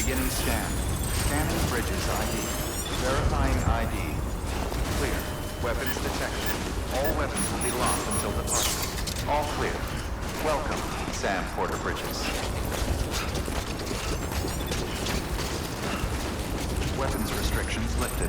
Beginning scan. Scanning bridges ID. Verifying ID. Clear. Weapons detected. All weapons will be locked until departure. All clear. Welcome, Sam Porter Bridges. Weapons restrictions lifted.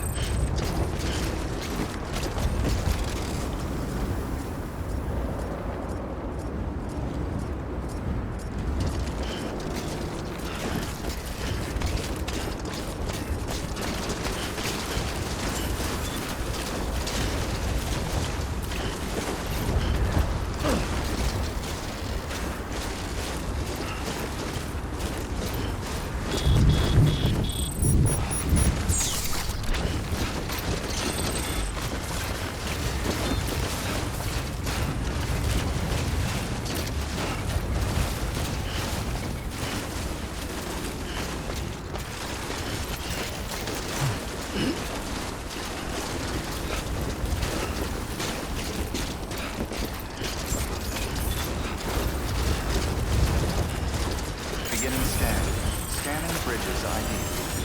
Scanning bridges ID.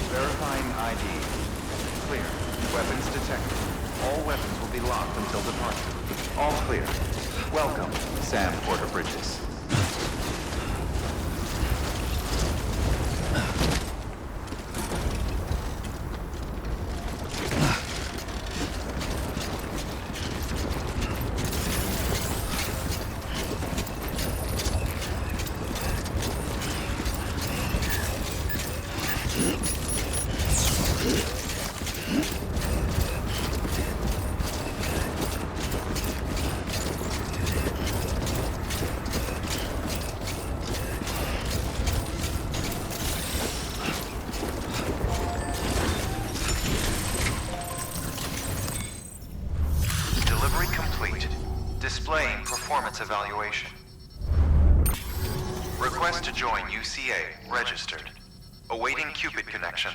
Verifying ID. Clear. Weapons detected. All weapons will be locked until departure. All clear. Welcome, Sam Porter Bridges. Displaying performance evaluation. Request to join UCA registered. Awaiting Cupid connection.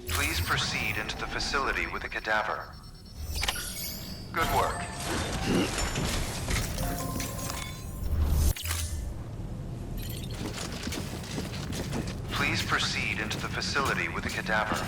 Please proceed into the facility with a cadaver. Good work. Please proceed into the facility with a cadaver.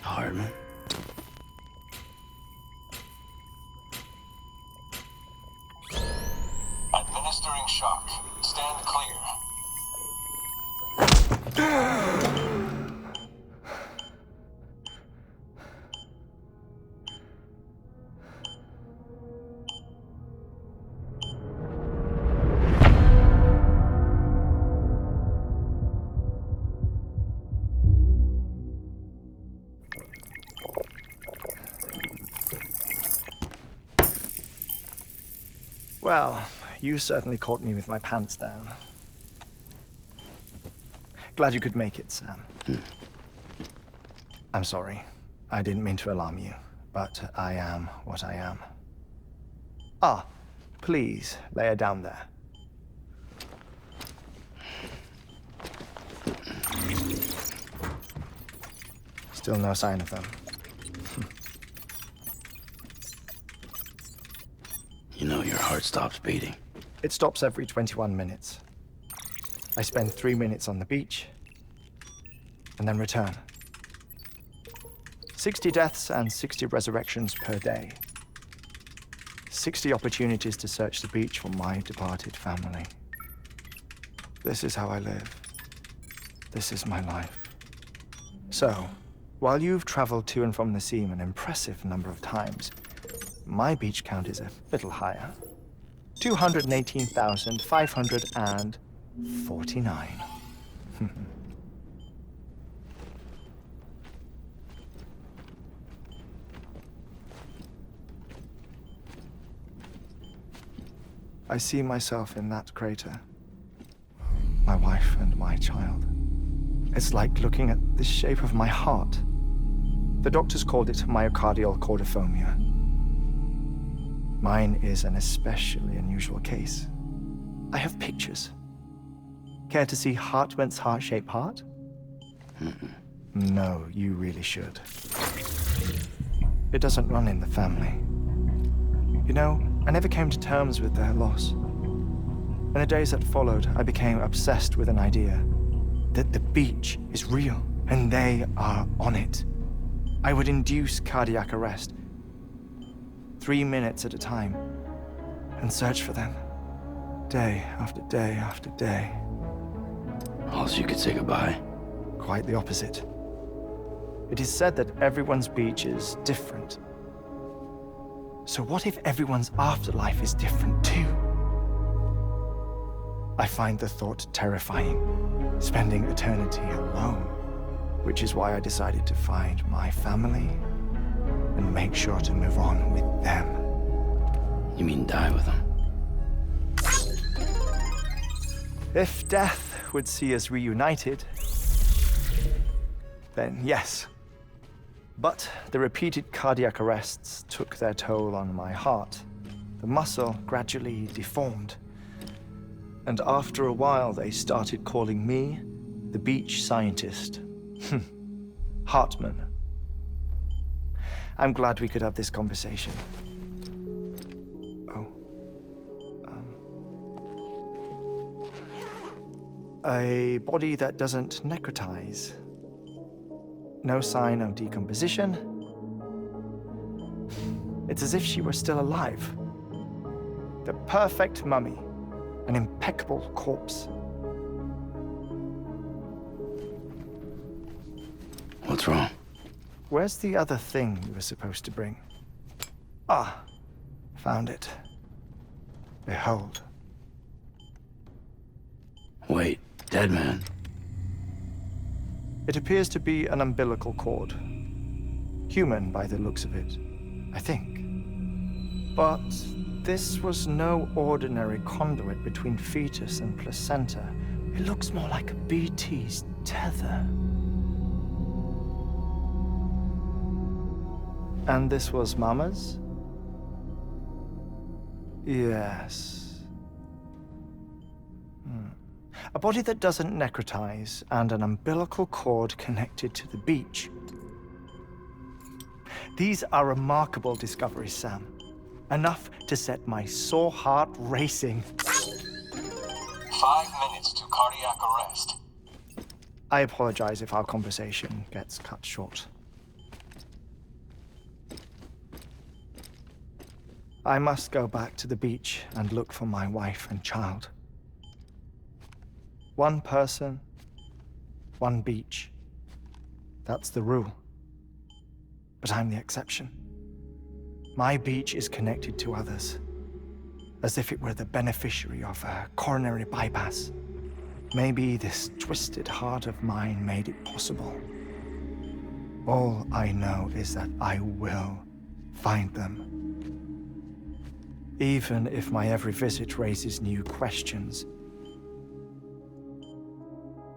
Hartman. Administering shock. Stand clear. Well, you certainly caught me with my pants down. Glad you could make it, Sam. I'm sorry. I didn't mean to alarm you, but I am what I am. Ah, please, lay her down there. Still no sign of them. You know your heart stops beating. It stops every 21 minutes. I spend 3 minutes on the beach, and then return. 60 deaths and 60 resurrections per day. 60 opportunities to search the beach for my departed family. This is how I live. This is my life. So, while you've traveled to and from the scene an impressive number of times, my beach count is a little higher. 218,549. I see myself in that crater. My wife and my child. It's like looking at the shape of my heart. The doctors called it myocardial cordiformia. Mine is an especially unusual case. I have pictures. Care to see Hartwent's heart-shaped heart? No, you really should. It doesn't run in the family. You know, I never came to terms with their loss. In the days that followed, I became obsessed with an idea that the beach is real and they are on it. I would induce cardiac arrest, 3 minutes at a time, and search for them, day after day after day. Also, you could say goodbye. Quite the opposite. It is said that everyone's beach is different. So what if everyone's afterlife is different too? I find the thought terrifying, spending eternity alone, which is why I decided to find my family and make sure to move on with them. You mean die with them? If death would see us reunited, then yes. But the repeated cardiac arrests took their toll on my heart. The muscle gradually deformed. And after a while, they started calling me the beach scientist. Hartman. I'm glad we could have this conversation. Oh. A body that doesn't necrotize. No sign of decomposition. It's as if she were still alive. The perfect mummy. An impeccable corpse. What's wrong? Where's the other thing you were supposed to bring? Ah, found it. Behold. Wait, dead man? It appears to be an umbilical cord. Human by the looks of it, I think. But this was no ordinary conduit between fetus and placenta. It looks more like a BT's tether. And this was Mama's? Yes. A body that doesn't necrotize and an umbilical cord connected to the beach. These are remarkable discoveries, Sam. Enough to set my sore heart racing. 5 minutes to cardiac arrest. I apologize if our conversation gets cut short. I must go back to the beach and look for my wife and child. One person, one beach. That's the rule. But I'm the exception. My beach is connected to others, as if it were the beneficiary of a coronary bypass. Maybe this twisted heart of mine made it possible. All I know is that I will find them. even if my every visit raises new questions.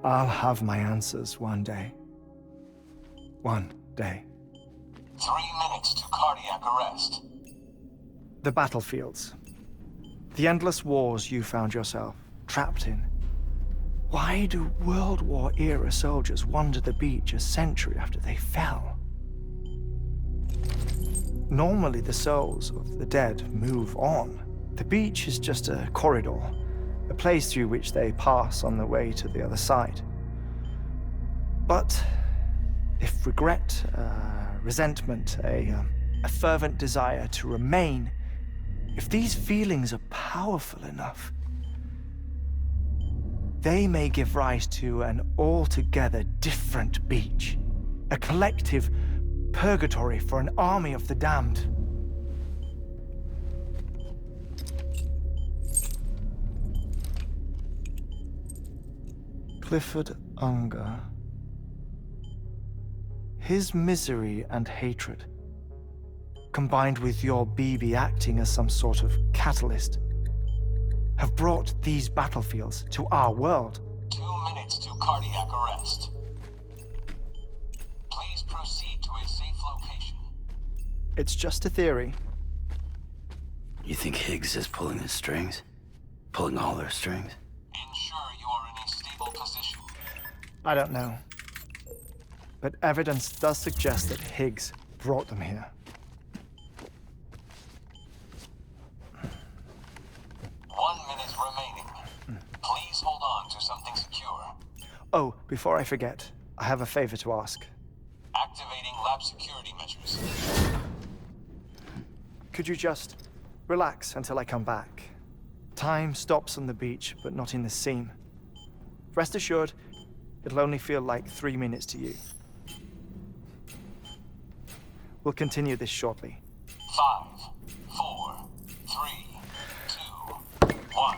I'll have my answers one day. One day. 3 minutes to cardiac arrest. The battlefields. The endless wars you found yourself trapped in. Why do World War-era soldiers wander the beach a century after they fell? Normally, the souls of the dead move on. The beach is just a corridor, a place through which they pass on the way to the other side. But if regret, resentment, a fervent desire to remain, if these feelings are powerful enough, they may give rise to an altogether different beach, a collective purgatory for an army of the damned. Clifford Unger. His misery and hatred, combined with your BB acting as some sort of catalyst, have brought these battlefields to our world. 2 minutes to cardiac arrest. Please proceed to a safe location. It's just a theory. You think Higgs is pulling his strings? Pulling all their strings? Ensure you are in a stable position. I don't know. But evidence does suggest that Higgs brought them here. 1 minute remaining. Please hold on to something secure. Oh, before I forget, I have a favor to ask. Activating lab security measures. Could you just relax until I come back? Time stops on the beach, but not in the seam. Rest assured, it'll only feel like 3 minutes to you. We'll continue this shortly. 5, 4, 3, 2, 1.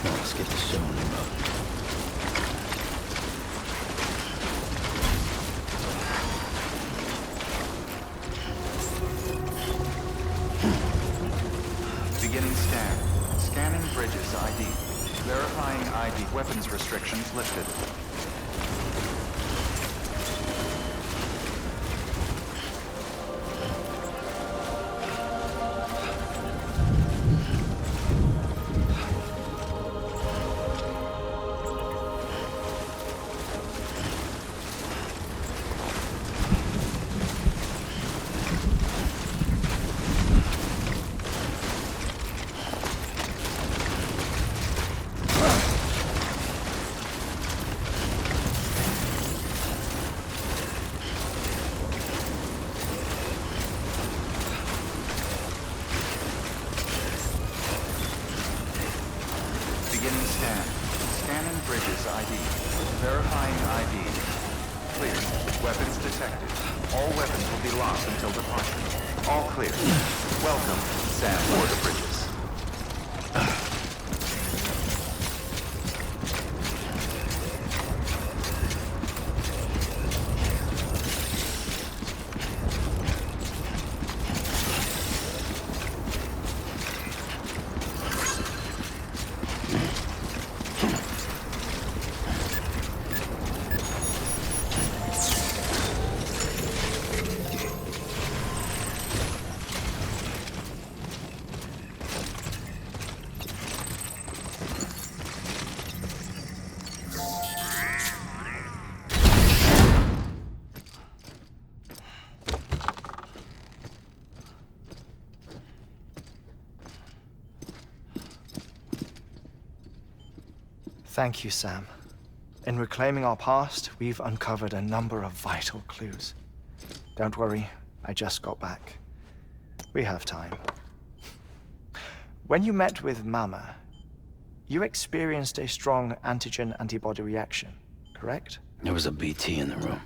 Let's get this show on the road. Beginning scan. Scanning bridges ID. Verifying ID. Weapons restrictions lifted. Beginning scan. Scanning bridges ID. Verifying ID. Clear. Weapons detected. All weapons will be lost until departure. All clear. Welcome, Sam, for the bridges. Thank you, Sam. In reclaiming our past, we've uncovered a number of vital clues. Don't worry, I just got back. We have time. When you met with Mama, you experienced a strong antigen-antibody reaction, correct? There was a BT in the room.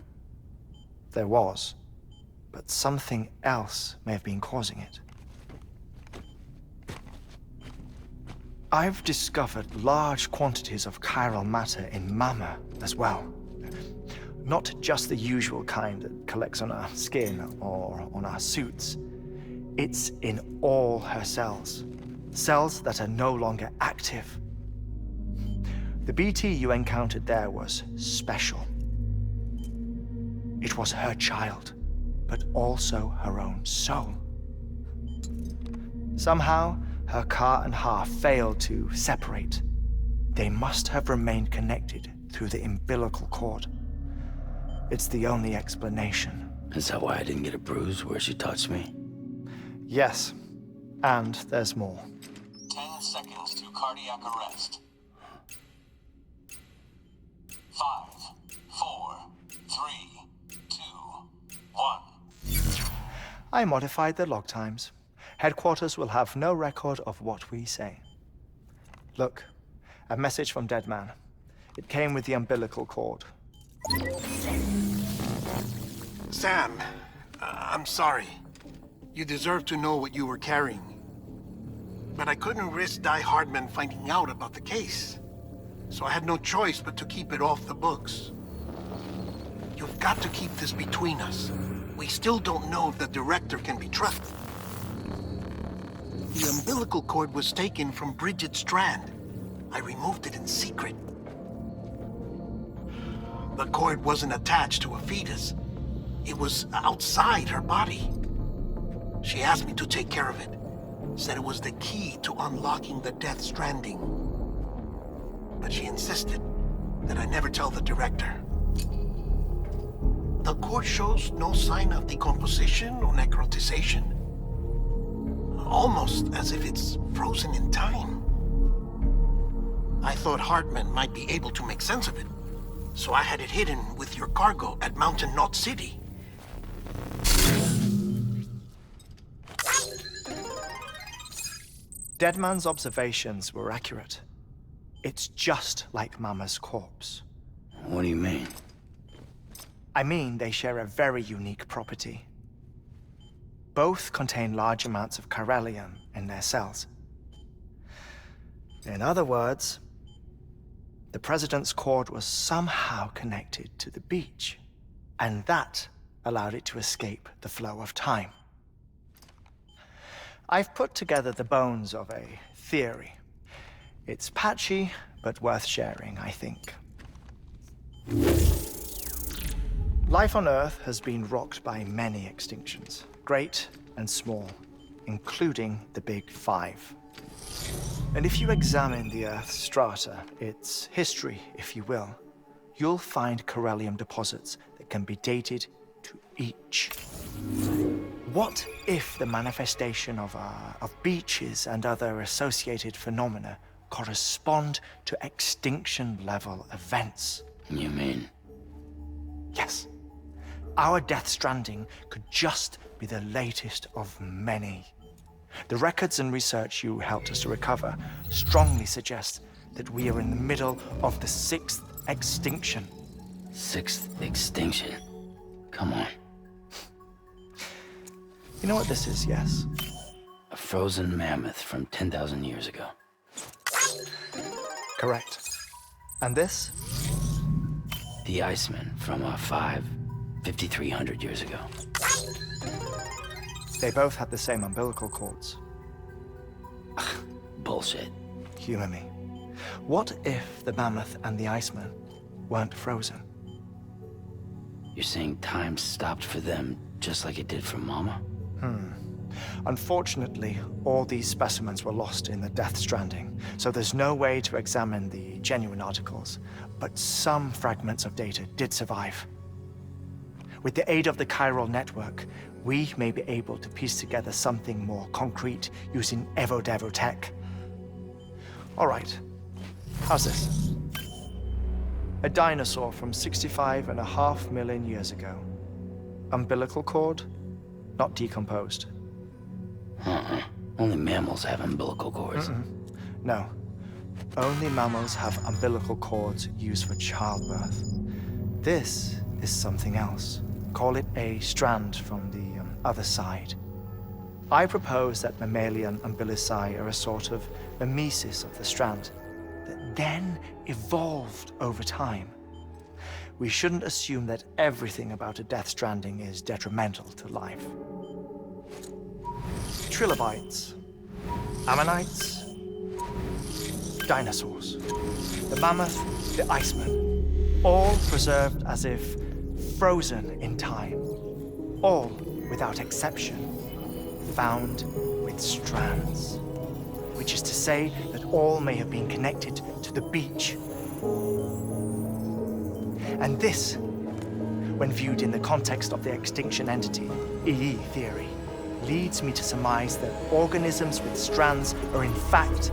There was, but something else may have been causing it. I've discovered large quantities of chiral matter in Mama as well. Not just the usual kind that collects on our skin or on our suits. It's in all her cells. Cells that are no longer active. The BT you encountered there was special. It was her child, but also her own soul. Somehow, her car and half failed to separate. They must have remained connected through the umbilical cord. It's the only explanation. Is that why I didn't get a bruise where she touched me? Yes, and there's more. 10 seconds to cardiac arrest. 5, 4, 3, 2, 1. I modified the log times. Headquarters will have no record of what we say. Look, a message from Deadman. It came with the umbilical cord. Sam, I'm sorry. You deserve to know what you were carrying. But I couldn't risk Die Hardman finding out about the case. So I had no choice but to keep it off the books. You've got to keep this between us. We still don't know if the director can be trusted. The umbilical cord was taken from Bridget Strand. I removed it in secret. The cord wasn't attached to a fetus. It was outside her body. She asked me to take care of it. Said it was the key to unlocking the Death Stranding. But she insisted that I never tell the director. The cord shows no sign of decomposition or necrotization. Almost as if it's frozen in time. I thought Hartman might be able to make sense of it, so I had it hidden with your cargo at Mountain Knot City. Deadman's observations were accurate. It's just like Mama's corpse. What do you mean? I mean, they share a very unique property. Both contain large amounts of chiralium in their cells. In other words, the President's cord was somehow connected to the beach, and that allowed it to escape the flow of time. I've put together the bones of a theory. It's patchy, but worth sharing, I think. Life on Earth has been rocked by many extinctions. Great and small, including the Big Five. And if you examine the Earth's strata, its history, if you will, you'll find chiralium deposits that can be dated to each. What if the manifestation of beaches and other associated phenomena correspond to extinction-level events? You mean? Yes. Our Death Stranding could just be the latest of many. The records and research you helped us to recover strongly suggest that we are in the middle of the 6th extinction. 6th extinction? Come on. You know what this is, yes? A frozen mammoth from 10,000 years ago. Correct. And this? The Iceman from 5,300 years ago. They both had the same umbilical cords. Bullshit. Humor me. What if the mammoth and the Iceman weren't frozen? You're saying time stopped for them just like it did for Mama? Unfortunately, all these specimens were lost in the Death Stranding, so there's no way to examine the genuine articles, but some fragments of data did survive. With the aid of the chiral network, we may be able to piece together something more concrete using Evo-Devo tech. All right, how's this? A dinosaur from 65.5 million years ago. Umbilical cord, not decomposed. Only mammals have umbilical cords. No, only mammals have umbilical cords used for childbirth. This is something else. Call it a strand from the other side. I propose that mammalian umbilici are a sort of mimesis of the strand that then evolved over time. We shouldn't assume that everything about a Death Stranding is detrimental to life. Trilobites, ammonites, dinosaurs, the mammoth, the Iceman, all preserved as if frozen in time, all, without exception, found with strands, which is to say that all may have been connected to the beach. And this, when viewed in the context of the extinction entity, EE theory, leads me to surmise that organisms with strands are in fact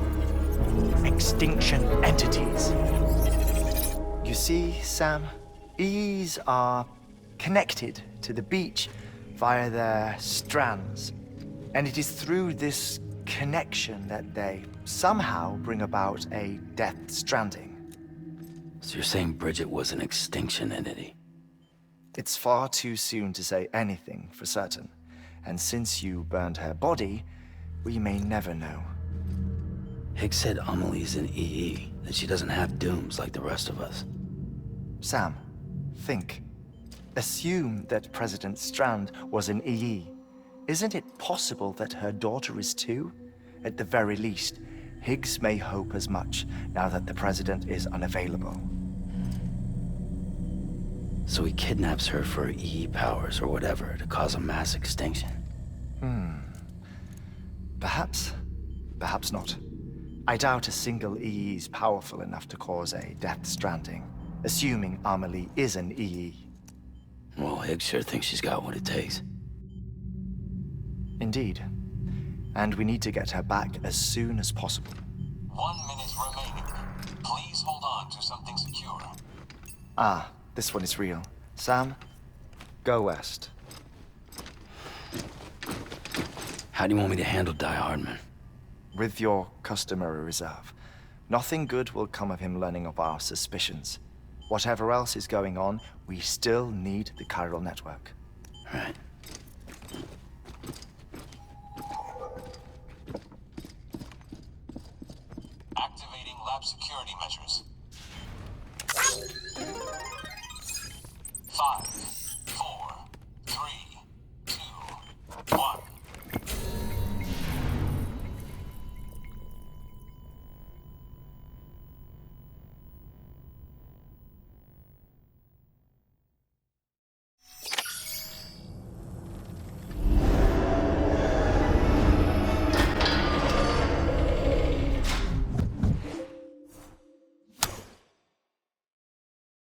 extinction entities. You see, Sam, EEs are connected to the beach via their strands, and it is through this connection that they somehow bring about a Death Stranding. So you're saying Bridget was an extinction entity? It's far too soon to say anything for certain, and since you burned her body, we may never know. Higgs said Amelie's an EE, that she doesn't have dooms like the rest of us. Sam, think. Assume that President Strand was an EE. Isn't it possible that her daughter is too? At the very least, Higgs may hope as much now that the President is unavailable. So he kidnaps her for EE powers or whatever to cause a mass extinction? Perhaps. Perhaps not. I doubt a single EE is powerful enough to cause a Death Stranding, assuming Amelie is an EE. Well, Higgs sure thinks she's got what it takes. Indeed. And we need to get her back as soon as possible. 1 minute remaining. Please hold on to something secure. Ah, this one is real. Sam, go west. How do you want me to handle Die Hardman? With your customary reserve. Nothing good will come of him learning of our suspicions. Whatever else is going on, we still need the chiral network. Right. Activating lab security measures. 5,